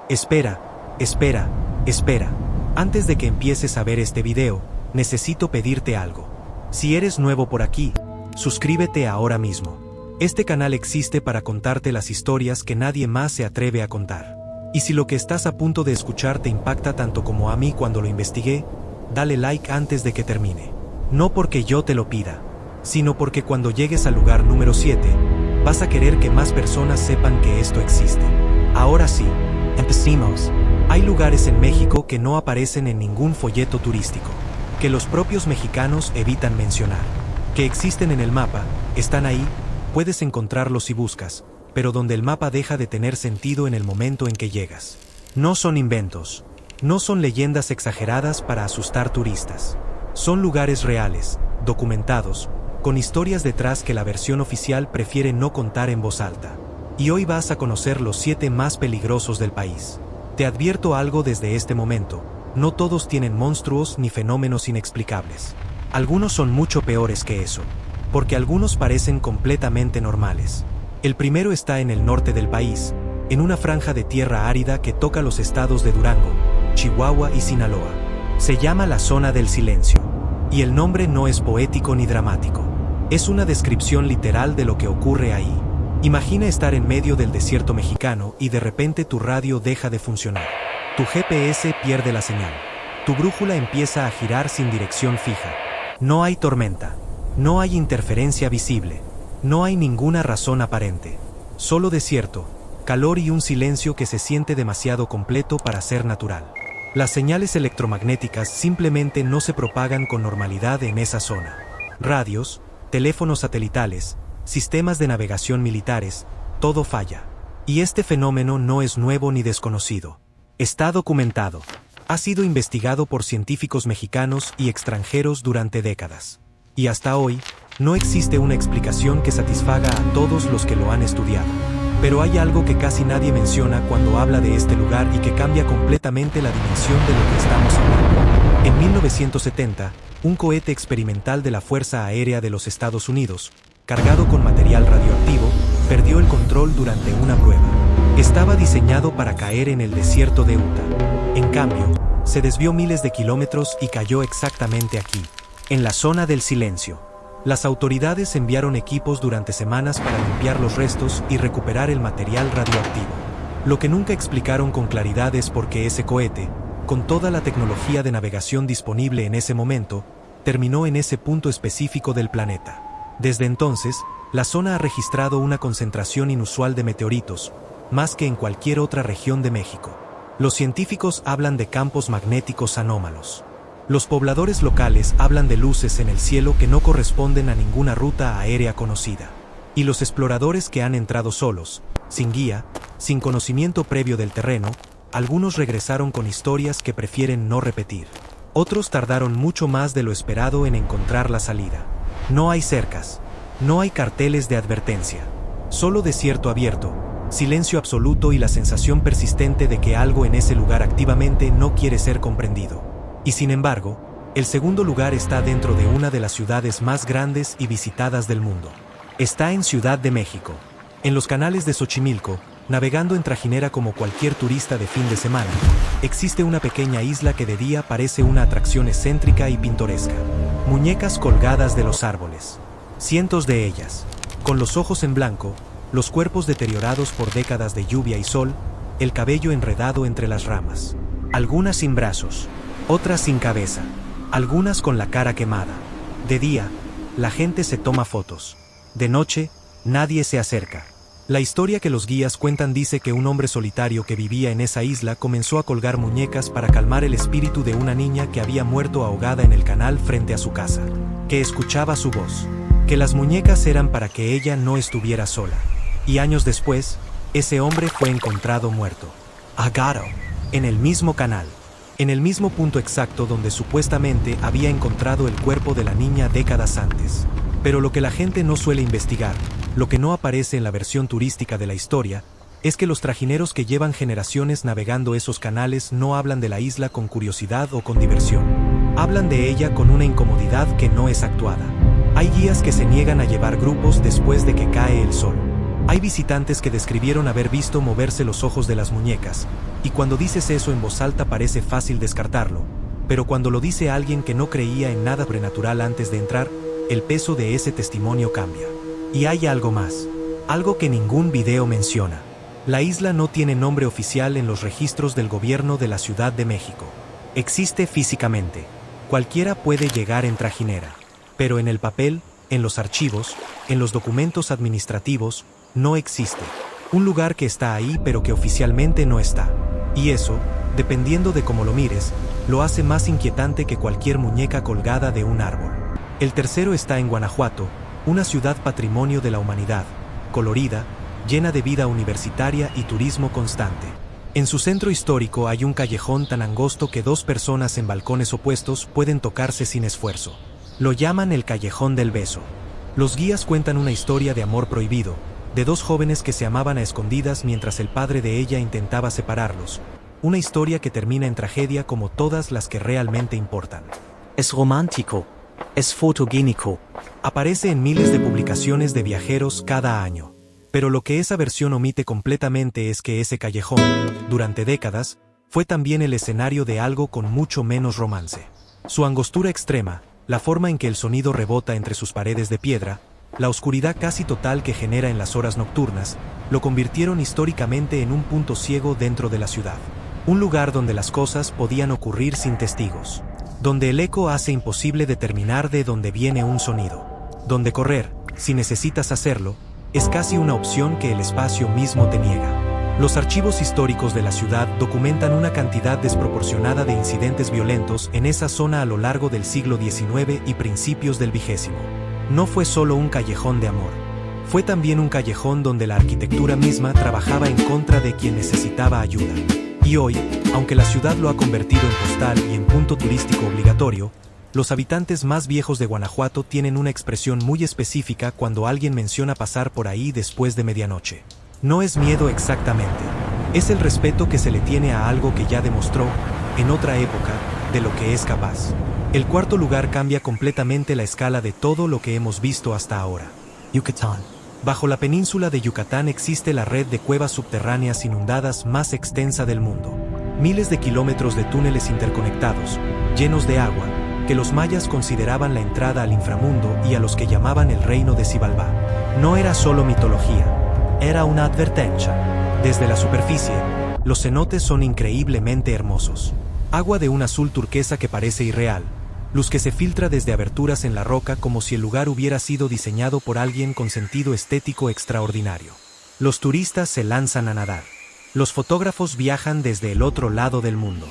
Espera, espera, espera. Antes de que empieces a ver este video, necesito pedirte algo. Si eres nuevo por aquí, suscríbete ahora mismo. Este canal existe para contarte las historias que nadie más se atreve a contar. Y si lo que estás a punto de escuchar te impacta tanto como a mí cuando lo investigué, dale like antes de que termine. No porque yo te lo pida, sino porque cuando llegues al lugar número 7, vas a querer que más personas sepan que esto existe. Ahora sí, empecemos. Hay lugares en México que no aparecen en ningún folleto turístico, que los propios mexicanos evitan mencionar, que existen en el mapa, están ahí, puedes encontrarlos si buscas, pero donde el mapa deja de tener sentido en el momento en que llegas. No son inventos, no son leyendas exageradas para asustar turistas. Son lugares reales, documentados, con historias detrás que la versión oficial prefiere no contar en voz alta. Y hoy vas a conocer los 7 más peligrosos del país. Te advierto algo desde este momento, no todos tienen monstruos ni fenómenos inexplicables. Algunos son mucho peores que eso, porque algunos parecen completamente normales. El primero está en el norte del país, en una franja de tierra árida que toca los estados de Durango, Chihuahua y Sinaloa. Se llama la Zona del Silencio, y el nombre no es poético ni dramático. Es una descripción literal de lo que ocurre ahí. Imagina estar en medio del desierto mexicano y de repente tu radio deja de funcionar. Tu GPS pierde la señal. Tu brújula empieza a girar sin dirección fija. No hay tormenta. No hay interferencia visible. No hay ninguna razón aparente. Solo desierto, calor y un silencio que se siente demasiado completo para ser natural. Las señales electromagnéticas simplemente no se propagan con normalidad en esa zona. Radios, teléfonos satelitales, sistemas de navegación militares, todo falla. Y este fenómeno no es nuevo ni desconocido. Está documentado. Ha sido investigado por científicos mexicanos y extranjeros durante décadas. Y hasta hoy, no existe una explicación que satisfaga a todos los que lo han estudiado. Pero hay algo que casi nadie menciona cuando habla de este lugar y que cambia completamente la dimensión de lo que estamos hablando. En 1970, un cohete experimental de la Fuerza Aérea de los Estados Unidos, cargado con material radioactivo, perdió el control durante una prueba. Estaba diseñado para caer en el desierto de Utah. En cambio, se desvió miles de kilómetros y cayó exactamente aquí, en la Zona del Silencio. Las autoridades enviaron equipos durante semanas para limpiar los restos y recuperar el material radioactivo. Lo que nunca explicaron con claridad es por qué ese cohete, con toda la tecnología de navegación disponible en ese momento, terminó en ese punto específico del planeta. Desde entonces, la zona ha registrado una concentración inusual de meteoritos, más que en cualquier otra región de México. Los científicos hablan de campos magnéticos anómalos. Los pobladores locales hablan de luces en el cielo que no corresponden a ninguna ruta aérea conocida. Y los exploradores que han entrado solos, sin guía, sin conocimiento previo del terreno, algunos regresaron con historias que prefieren no repetir. Otros tardaron mucho más de lo esperado en encontrar la salida. No hay cercas, no hay carteles de advertencia, solo desierto abierto, silencio absoluto y la sensación persistente de que algo en ese lugar activamente no quiere ser comprendido. Y sin embargo, el segundo lugar está dentro de una de las ciudades más grandes y visitadas del mundo. Está en Ciudad de México, en los canales de Xochimilco, navegando en trajinera como cualquier turista de fin de semana. Existe una pequeña isla que de día parece una atracción excéntrica y pintoresca. Muñecas colgadas de los árboles. Cientos de ellas, con los ojos en blanco, los cuerpos deteriorados por décadas de lluvia y sol, el cabello enredado entre las ramas. Algunas sin brazos, otras sin cabeza, algunas con la cara quemada. De día, la gente se toma fotos. De noche, nadie se acerca. La historia que los guías cuentan dice que un hombre solitario que vivía en esa isla comenzó a colgar muñecas para calmar el espíritu de una niña que había muerto ahogada en el canal frente a su casa, que escuchaba su voz, que las muñecas eran para que ella no estuviera sola. Y años después, ese hombre fue encontrado muerto, ahogado, en el mismo canal, en el mismo punto exacto donde supuestamente había encontrado el cuerpo de la niña décadas antes. Pero lo que la gente no suele investigar, lo que no aparece en la versión turística de la historia, es que los trajineros que llevan generaciones navegando esos canales no hablan de la isla con curiosidad o con diversión. Hablan de ella con una incomodidad que no es actuada. Hay guías que se niegan a llevar grupos después de que cae el sol. Hay visitantes que describieron haber visto moverse los ojos de las muñecas, y cuando dices eso en voz alta parece fácil descartarlo, pero cuando lo dice alguien que no creía en nada sobrenatural antes de entrar, el peso de ese testimonio cambia. Y hay algo más, algo que ningún video menciona. La isla no tiene nombre oficial en los registros del gobierno de la Ciudad de México. Existe físicamente. Cualquiera puede llegar en trajinera. Pero en el papel, en los archivos, en los documentos administrativos, no existe. Un lugar que está ahí pero que oficialmente no está. Y eso, dependiendo de cómo lo mires, lo hace más inquietante que cualquier muñeca colgada de un árbol. El tercero está en Guanajuato, una ciudad patrimonio de la humanidad, colorida, llena de vida universitaria y turismo constante. En su centro histórico hay un callejón tan angosto que dos personas en balcones opuestos pueden tocarse sin esfuerzo. Lo llaman el Callejón del Beso. Los guías cuentan una historia de amor prohibido, de dos jóvenes que se amaban a escondidas mientras el padre de ella intentaba separarlos. Una historia que termina en tragedia como todas las que realmente importan. Es romántico. Es fotogénico. Aparece en miles de publicaciones de viajeros cada año. Pero lo que esa versión omite completamente es que ese callejón, durante décadas, fue también el escenario de algo con mucho menos romance. Su angostura extrema, la forma en que el sonido rebota entre sus paredes de piedra, la oscuridad casi total que genera en las horas nocturnas, lo convirtieron históricamente en un punto ciego dentro de la ciudad. Un lugar donde las cosas podían ocurrir sin testigos. Donde el eco hace imposible determinar de dónde viene un sonido. Donde correr, si necesitas hacerlo, es casi una opción que el espacio mismo te niega. Los archivos históricos de la ciudad documentan una cantidad desproporcionada de incidentes violentos en esa zona a lo largo del siglo XIX y principios del XX. No fue solo un callejón de amor. Fue también un callejón donde la arquitectura misma trabajaba en contra de quien necesitaba ayuda. Y hoy, aunque la ciudad lo ha convertido en postal y en punto turístico obligatorio, los habitantes más viejos de Guanajuato tienen una expresión muy específica cuando alguien menciona pasar por ahí después de medianoche. No es miedo exactamente, es el respeto que se le tiene a algo que ya demostró, en otra época, de lo que es capaz. El cuarto lugar cambia completamente la escala de todo lo que hemos visto hasta ahora. Yucatán. Bajo la península de Yucatán existe la red de cuevas subterráneas inundadas más extensa del mundo. Miles de kilómetros de túneles interconectados, llenos de agua, que los mayas consideraban la entrada al inframundo y a los que llamaban el reino de Xibalbá. No era solo mitología, era una advertencia. Desde la superficie, los cenotes son increíblemente hermosos. Agua de un azul turquesa que parece irreal, luz que se filtra desde aberturas en la roca como si el lugar hubiera sido diseñado por alguien con sentido estético extraordinario. Los turistas se lanzan a nadar. Los fotógrafos viajan desde el otro lado del mundo.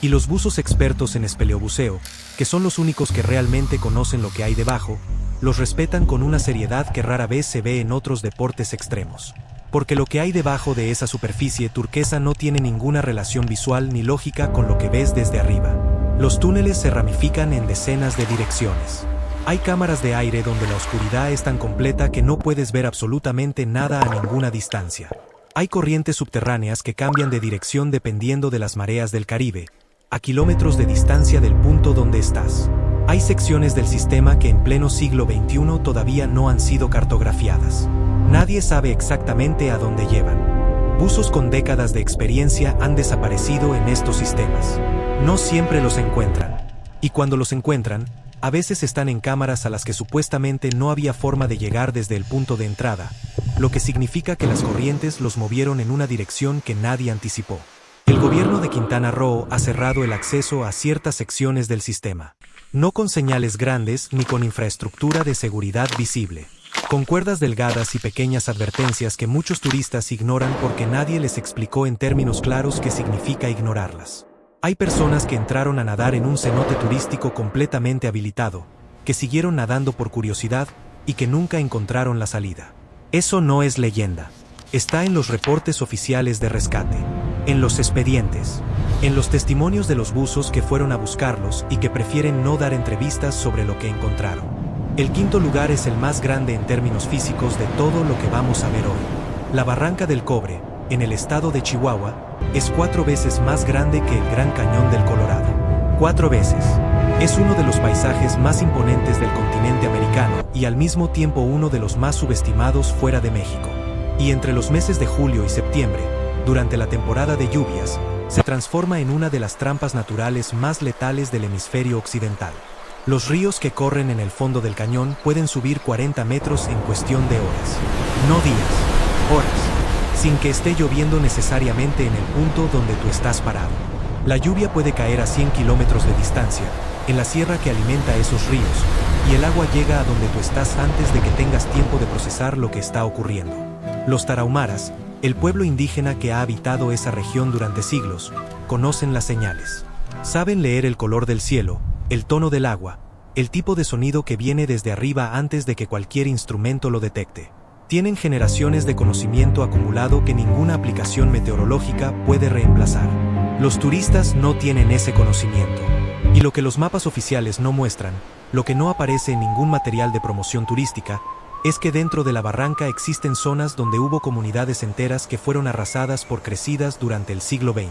Y los buzos expertos en espeleobuceo, que son los únicos que realmente conocen lo que hay debajo, los respetan con una seriedad que rara vez se ve en otros deportes extremos. Porque lo que hay debajo de esa superficie turquesa no tiene ninguna relación visual ni lógica con lo que ves desde arriba. Los túneles se ramifican en decenas de direcciones. Hay cámaras de aire donde la oscuridad es tan completa que no puedes ver absolutamente nada a ninguna distancia. Hay corrientes subterráneas que cambian de dirección dependiendo de las mareas del Caribe, a kilómetros de distancia del punto donde estás. Hay secciones del sistema que en pleno siglo XXI todavía no han sido cartografiadas. Nadie sabe exactamente a dónde llevan. Buzos con décadas de experiencia han desaparecido en estos sistemas. No siempre los encuentran. Y cuando los encuentran, a veces están en cámaras a las que supuestamente no había forma de llegar desde el punto de entrada, lo que significa que las corrientes los movieron en una dirección que nadie anticipó. El gobierno de Quintana Roo ha cerrado el acceso a ciertas secciones del sistema. No con señales grandes ni con infraestructura de seguridad visible. Con cuerdas delgadas y pequeñas advertencias que muchos turistas ignoran porque nadie les explicó en términos claros qué significa ignorarlas. Hay personas que entraron a nadar en un cenote turístico completamente habilitado, que siguieron nadando por curiosidad y que nunca encontraron la salida. Eso no es leyenda. Está en los reportes oficiales de rescate, en los expedientes, en los testimonios de los buzos que fueron a buscarlos y que prefieren no dar entrevistas sobre lo que encontraron. El quinto lugar es el más grande en términos físicos de todo lo que vamos a ver hoy. La Barranca del Cobre, en el estado de Chihuahua, es 4 veces más grande que el Gran Cañón del Colorado. 4 veces. Es uno de los paisajes más imponentes del continente americano y al mismo tiempo uno de los más subestimados fuera de México. y entre los meses de julio y septiembre, durante la temporada de lluvias, se transforma en una de las trampas naturales más letales del hemisferio occidental. Los ríos que corren en el fondo del cañón pueden subir 40 metros en cuestión de horas. No días, horas, sin que esté lloviendo necesariamente en el punto donde tú estás parado. La lluvia puede caer a 100 kilómetros de distancia, en la sierra que alimenta esos ríos, y el agua llega a donde tú estás antes de que tengas tiempo de procesar lo que está ocurriendo. Los tarahumaras, el pueblo indígena que ha habitado esa región durante siglos, conocen las señales. Saben leer el color del cielo, el tono del agua, el tipo de sonido que viene desde arriba antes de que cualquier instrumento lo detecte. Tienen generaciones de conocimiento acumulado que ninguna aplicación meteorológica puede reemplazar. Los turistas no tienen ese conocimiento. Y lo que los mapas oficiales no muestran, lo que no aparece en ningún material de promoción turística, es que dentro de la barranca existen zonas donde hubo comunidades enteras que fueron arrasadas por crecidas durante el siglo XX.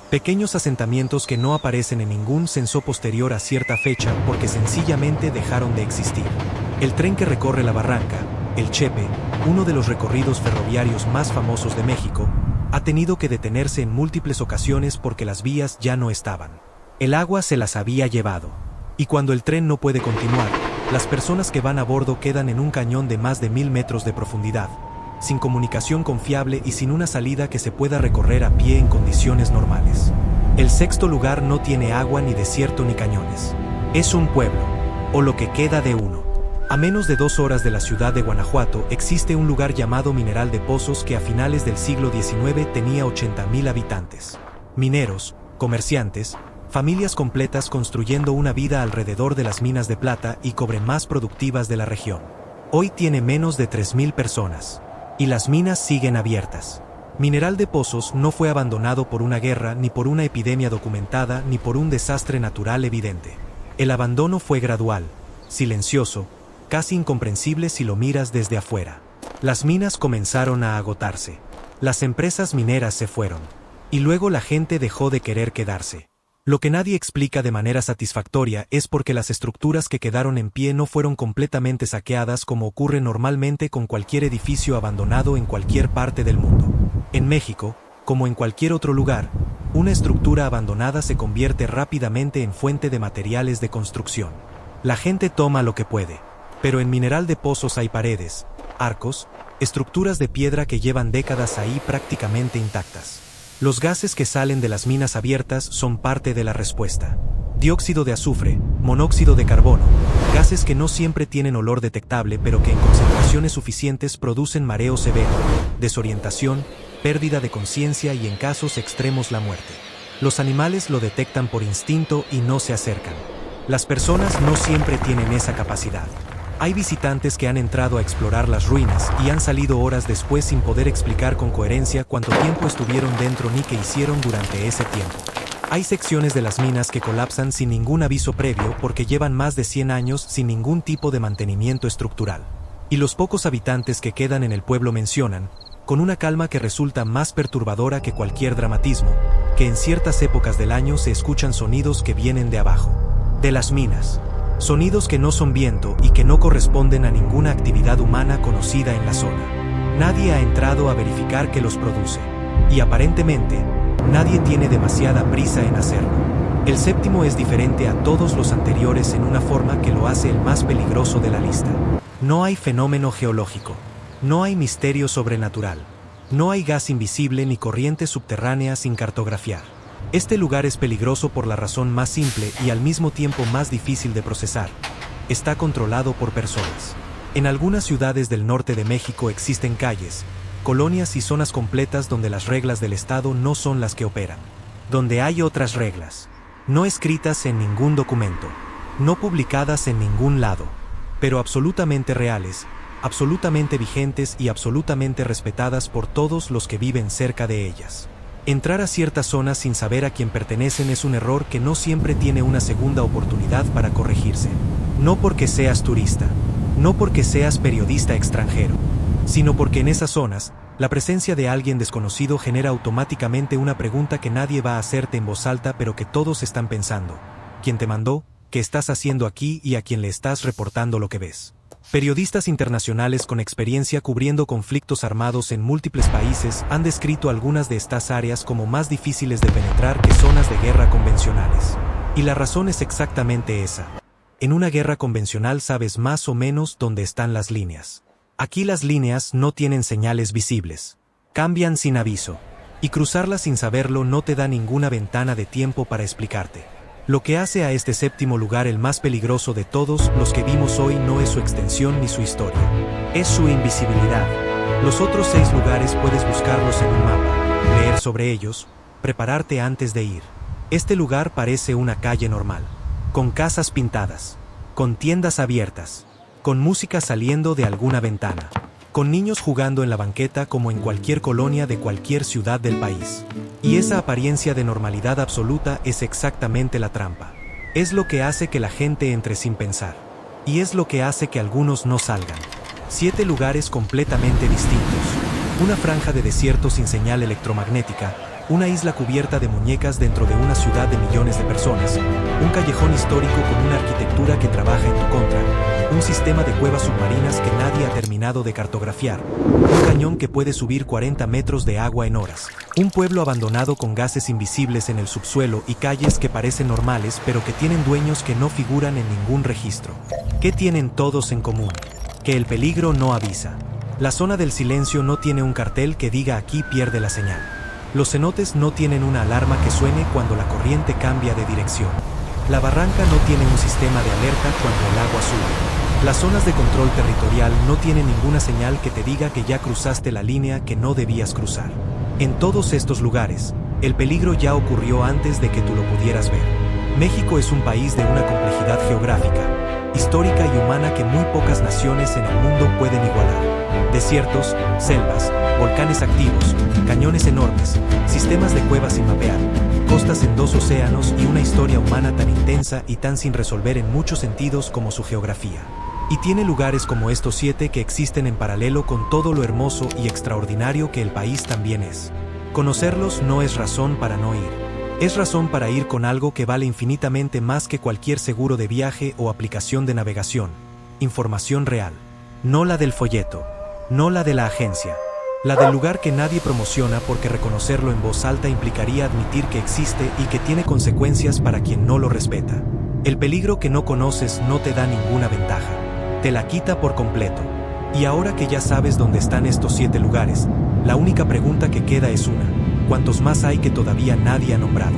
Pequeños asentamientos que no aparecen en ningún censo posterior a cierta fecha porque sencillamente dejaron de existir. El tren que recorre la barranca, el Chepe, uno de los recorridos ferroviarios más famosos de México, ha tenido que detenerse en múltiples ocasiones porque las vías ya no estaban. El agua se las había llevado. Y cuando el tren no puede continuar, las personas que van a bordo quedan en un cañón de más de 1000 metros de profundidad, sin comunicación confiable y sin una salida que se pueda recorrer a pie en condiciones normales. El sexto lugar no tiene agua ni desierto ni cañones. Es un pueblo, o lo que queda de uno. A menos de 2 horas de la ciudad de Guanajuato existe un lugar llamado Mineral de Pozos que a finales del siglo XIX tenía 80,000 habitantes. Mineros, comerciantes, familias completas construyendo una vida alrededor de las minas de plata y cobre más productivas de la región. Hoy tiene menos de 3,000 personas. Y las minas siguen abiertas. Mineral de Pozos no fue abandonado por una guerra, ni por una epidemia documentada, ni por un desastre natural evidente. El abandono fue gradual, silencioso, casi incomprensible si lo miras desde afuera. Las minas comenzaron a agotarse. Las empresas mineras se fueron. Y luego la gente dejó de querer quedarse. Lo que nadie explica de manera satisfactoria es porque las estructuras que quedaron en pie no fueron completamente saqueadas como ocurre normalmente con cualquier edificio abandonado en cualquier parte del mundo. En México, como en cualquier otro lugar, una estructura abandonada se convierte rápidamente en fuente de materiales de construcción. La gente toma lo que puede, pero en Mineral de Pozos hay paredes, arcos, estructuras de piedra que llevan décadas ahí prácticamente intactas. Los gases que salen de las minas abiertas son parte de la respuesta. Dióxido de azufre, monóxido de carbono, gases que no siempre tienen olor detectable pero que en concentraciones suficientes producen mareo severo, desorientación, pérdida de conciencia y en casos extremos la muerte. Los animales lo detectan por instinto y no se acercan. Las personas no siempre tienen esa capacidad. Hay visitantes que han entrado a explorar las ruinas y han salido horas después sin poder explicar con coherencia cuánto tiempo estuvieron dentro ni qué hicieron durante ese tiempo. Hay secciones de las minas que colapsan sin ningún aviso previo porque llevan más de 100 años sin ningún tipo de mantenimiento estructural. Y los pocos habitantes que quedan en el pueblo mencionan, con una calma que resulta más perturbadora que cualquier dramatismo, que en ciertas épocas del año se escuchan sonidos que vienen de abajo, de las minas. Sonidos que no son viento y que no corresponden a ninguna actividad humana conocida en la zona. Nadie ha entrado a verificar que los produce. Y aparentemente, nadie tiene demasiada prisa en hacerlo. El séptimo es diferente a todos los anteriores en una forma que lo hace el más peligroso de la lista. No hay fenómeno geológico. No hay misterio sobrenatural. No hay gas invisible ni corriente subterránea sin cartografiar. Este lugar es peligroso por la razón más simple y al mismo tiempo más difícil de procesar. Está controlado por personas. En algunas ciudades del norte de México existen calles, colonias y zonas completas donde las reglas del Estado no son las que operan. Donde hay otras reglas, no escritas en ningún documento, no publicadas en ningún lado, pero absolutamente reales, absolutamente vigentes y absolutamente respetadas por todos los que viven cerca de ellas. Entrar a ciertas zonas sin saber a quién pertenecen es un error que no siempre tiene una segunda oportunidad para corregirse. No porque seas turista, no porque seas periodista extranjero, sino porque en esas zonas, la presencia de alguien desconocido genera automáticamente una pregunta que nadie va a hacerte en voz alta pero que todos están pensando. ¿Quién te mandó? ¿Qué estás haciendo aquí y a quién le estás reportando lo que ves? Periodistas internacionales con experiencia cubriendo conflictos armados en múltiples países han descrito algunas de estas áreas como más difíciles de penetrar que zonas de guerra convencionales. Y la razón es exactamente esa. En una guerra convencional sabes más o menos dónde están las líneas. Aquí las líneas no tienen señales visibles. Cambian sin aviso. Y cruzarlas sin saberlo no te da ninguna ventana de tiempo para explicarte. Lo que hace a este séptimo lugar el más peligroso de todos los que vimos hoy no es su extensión ni su historia. Es su invisibilidad. Los otros 6 lugares puedes buscarlos en un mapa, leer sobre ellos, prepararte antes de ir. Este lugar parece una calle normal, con casas pintadas, con tiendas abiertas, con música saliendo de alguna ventana, con niños jugando en la banqueta como en cualquier colonia de cualquier ciudad del país. Y esa apariencia de normalidad absoluta es exactamente la trampa. Es lo que hace que la gente entre sin pensar. Y es lo que hace que algunos no salgan. 7 lugares completamente distintos. Una franja de desierto sin señal electromagnética, una isla cubierta de muñecas dentro de una ciudad de millones de personas, un callejón histórico con una arquitectura que trabaja en tu contra, un sistema de cuevas submarinas que nadie ha terminado de cartografiar, un cañón que puede subir 40 metros de agua en horas, un pueblo abandonado con gases invisibles en el subsuelo y calles que parecen normales pero que tienen dueños que no figuran en ningún registro. ¿Qué tienen todos en común? Que el peligro no avisa. La zona del silencio no tiene un cartel que diga aquí pierde la señal. Los cenotes no tienen una alarma que suene cuando la corriente cambia de dirección. La barranca no tiene un sistema de alerta cuando el agua sube. Las zonas de control territorial no tienen ninguna señal que te diga que ya cruzaste la línea que no debías cruzar. En todos estos lugares, el peligro ya ocurrió antes de que tú lo pudieras ver. México es un país de una complejidad geográfica, histórica y humana que muy pocas naciones en el mundo pueden igualar. Desiertos, selvas, volcanes activos, cañones enormes, sistemas de cuevas sin mapear, costas en 2 océanos y una historia humana tan intensa y tan sin resolver en muchos sentidos como su geografía. Y tiene lugares como estos 7 que existen en paralelo con todo lo hermoso y extraordinario que el país también es. Conocerlos no es razón para no ir. Es razón para ir con algo que vale infinitamente más que cualquier seguro de viaje o aplicación de navegación. Información real. No la del folleto. No la de la agencia. La del lugar que nadie promociona porque reconocerlo en voz alta implicaría admitir que existe y que tiene consecuencias para quien no lo respeta. El peligro que no conoces no te da ninguna ventaja. Te la quita por completo. Y ahora que ya sabes dónde están estos 7 lugares, la única pregunta que queda es una: ¿cuántos más hay que todavía nadie ha nombrado?